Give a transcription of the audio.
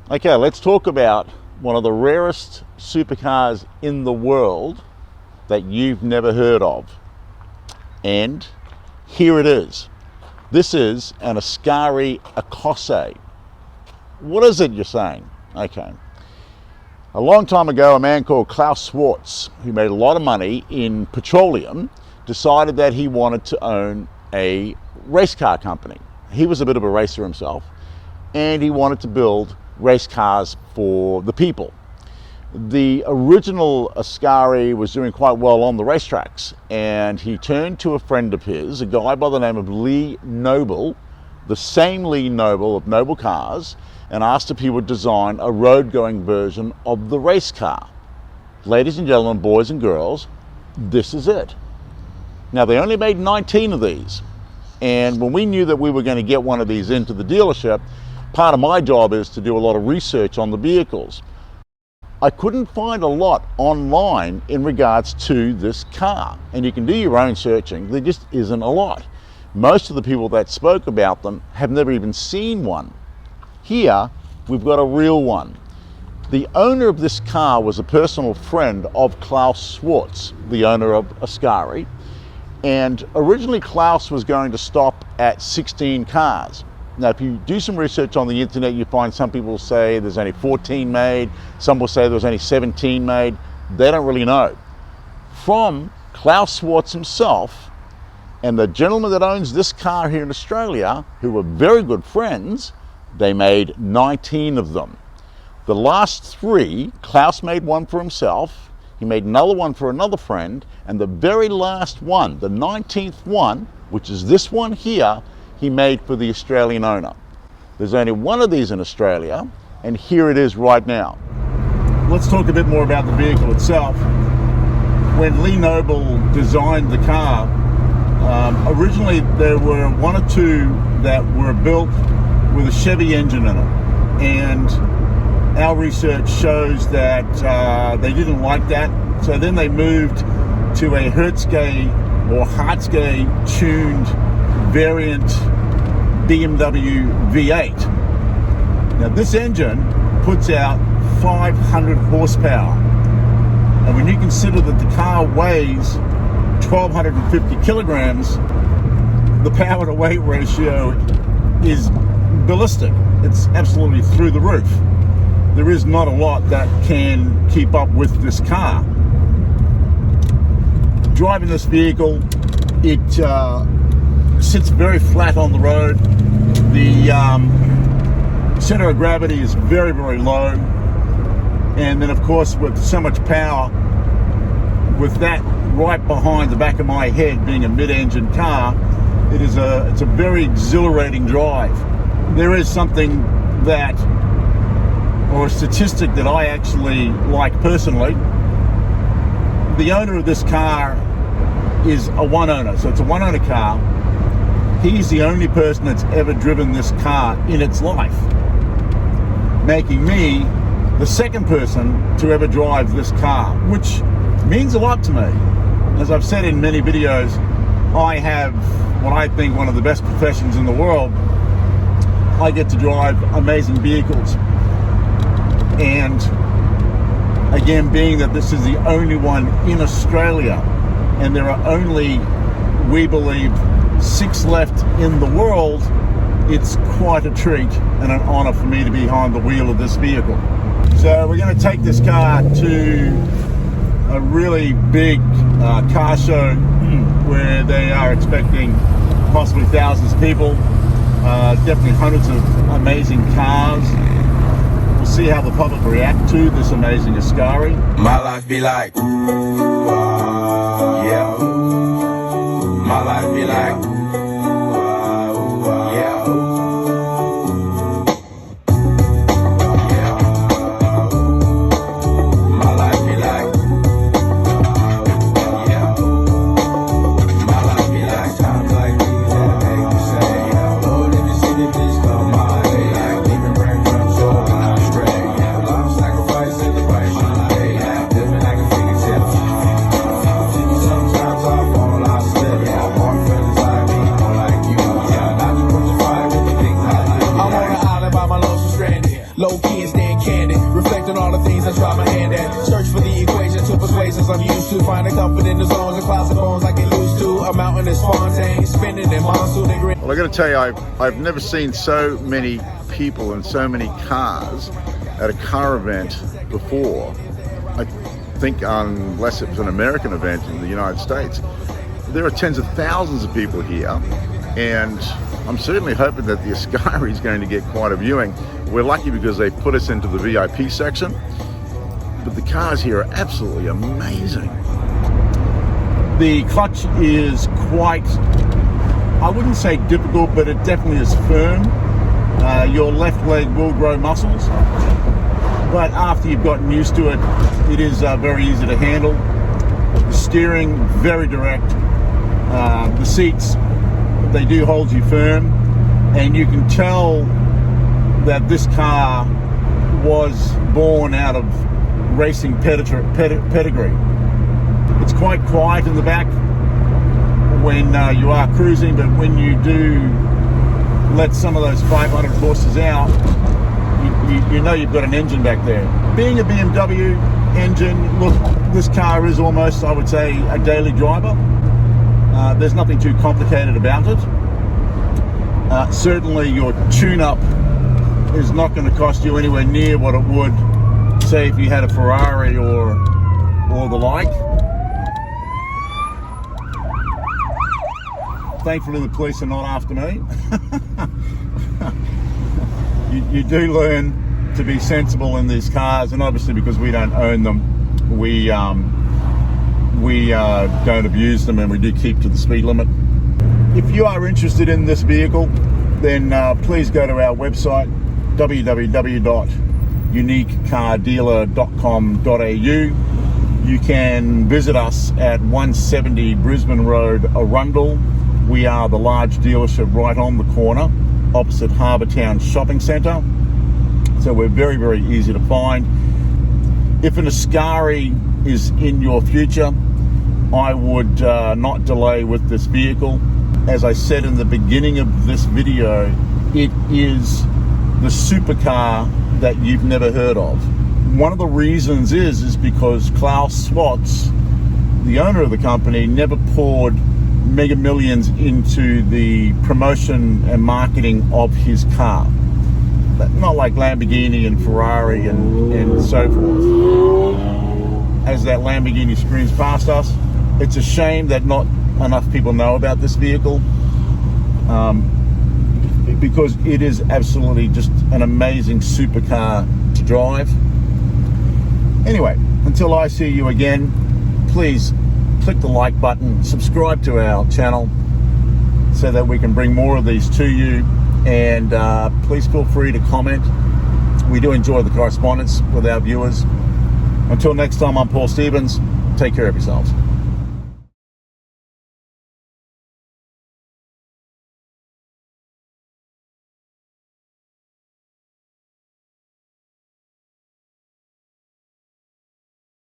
Okay, let's talk about one of the rarest supercars in the world that you've never heard of. And here it is. This is an Ascari Ascari. What is it, you're saying? Okay. A long time ago, a man called Klaus Schwarz, who made a lot of money in petroleum, decided that he wanted to own a race car company. He was a bit of a racer himself, and he wanted to build race cars for the people. The original Ascari was doing quite well on the racetracks, and he turned to a friend of his, a guy by the name of Lee Noble, the same Lee Noble of Noble Cars, and asked if he would design a road-going version of the race car. Ladies and gentlemen, boys and girls, this is it. Now, they only made 19 of these, and when we knew that we were going to get one of these into the dealership, part of my job is to do a lot of research on the vehicles. I couldn't find a lot online in regards to this car, and you can do your own searching. There just isn't a lot. Most of the people that spoke about them have never even seen one. Here we've got a real one. The owner of this car was a personal friend of Klaus Schwarz, the owner of Ascari, and originally Klaus was going to stop at 16 cars. Now, if you do some research on the internet, you find some people say there's only 14 made, some will say there's only 17 made. They don't really know. From Klaus Schwarz himself and the gentleman that owns this car here in Australia, who were very good friends, they made 19 of them. The last 3, Klaus made one for himself, he made another one for another friend, and the very last one, the 19th one, which is this one here, he made for the Australian owner. There's only one of these in Australia, and here it is right now. Let's talk a bit more about the vehicle itself. When Lee Noble designed the car, originally there were 1 or 2 that were built with a Chevy engine in it, and our research shows that they didn't like that, so then they moved to a Hertzke or Hartzke tuned variant BMW V8. Now, this engine puts out 500 horsepower, and when you consider that the car weighs 1,250 kilograms, the power to weight ratio is ballistic. It's absolutely through the roof. There is not a lot that can keep up with this car. Driving this vehicle, it sits very flat on the road. The center of gravity is very, very low. And then, of course, with so much power, with that right behind the back of my head being a mid-engine car, it's a very exhilarating drive. There is something that, or a statistic that I actually like personally. The owner of this car is a one owner, so it's a one owner car. He's the only person that's ever driven this car in its life, making me the second person to ever drive this car, which means a lot to me. As I've said in many videos, I have what I think one of the best professions in the world. I get to drive amazing vehicles, and again, being that this is the only one in Australia, and there are only, we believe, 6 left in the world, it's quite a treat and an honor for me to be behind the wheel of this vehicle. So we're going to take this car to a really big car show where they are expecting possibly thousands of people, definitely hundreds of amazing cars. We'll see how the public react to this amazing Ascari. My life be like, ooh, yeah. My life be like, ooh, yeah. My life be like, yeah. My life be like times like these that make me say, yeah. Lord, if you see the bitch come my way, like even bring control when I'm straight, yeah. Life sacrifice in the right my day, yeah. Living like a fingertip. Sometimes I fall, I slip, yeah. More feelings like me. key and staying candid. Reflect on all the things I try my hand at. Search for the equation to persuasions I'm used to. Finding comfort in the zones and clouds of bones I get used to. A mountain is Fontaine, spinning in monsoon and grin. Well, I got to tell you, I've never seen so many people and so many cars at a car event before. I think unless it was an American event in the United States. There are tens of thousands of people here, and I'm certainly hoping that the Ascari is going to get quite a viewing. We're lucky because they put us into the VIP section, but the cars here are absolutely amazing. The clutch is quite, I wouldn't say difficult, but it definitely is firm. Your left leg will grow muscles, but after you've gotten used to it, it is very easy to handle. The steering, very direct. The seats, they do hold you firm, and you can tell that this car was born out of racing pedigree. It's quite quiet in the back when you are cruising, but when you do let some of those 500 horses out, you know you've got an engine back there. Being a BMW engine, look, this car is almost, I would say, a daily driver. There's nothing too complicated about it. Certainly your tune-up is not going to cost you anywhere near what it would, say, if you had a Ferrari or the like. Thankfully the police are not after me. You do learn to be sensible in these cars, and obviously because we don't own them, we don't abuse them, and we do keep to the speed limit. If you are interested in this vehicle, then please go to our website, www.uniquecardealer.com.au. You can visit us at 170 Brisbane Road, Arundel. We are the large dealership right on the corner, opposite Harbour Town Shopping Centre. So we're very, very easy to find. If an Ascari is in your future, I would not delay with this vehicle. As I said in the beginning of this video, it is the supercar that you've never heard of. One of the reasons is because Klaus Swatz, the owner of the company, never poured mega millions into the promotion and marketing of his car. Not like Lamborghini and Ferrari and so forth. As that Lamborghini screams past us, it's a shame that not enough people know about this vehicle, because it is absolutely just an amazing supercar to drive. Anyway, until I see you again, please click the like button, subscribe to our channel so that we can bring more of these to you, and please feel free to comment. We do enjoy the correspondence with our viewers. Until next time, I'm Paul Stevens. Take care of yourselves.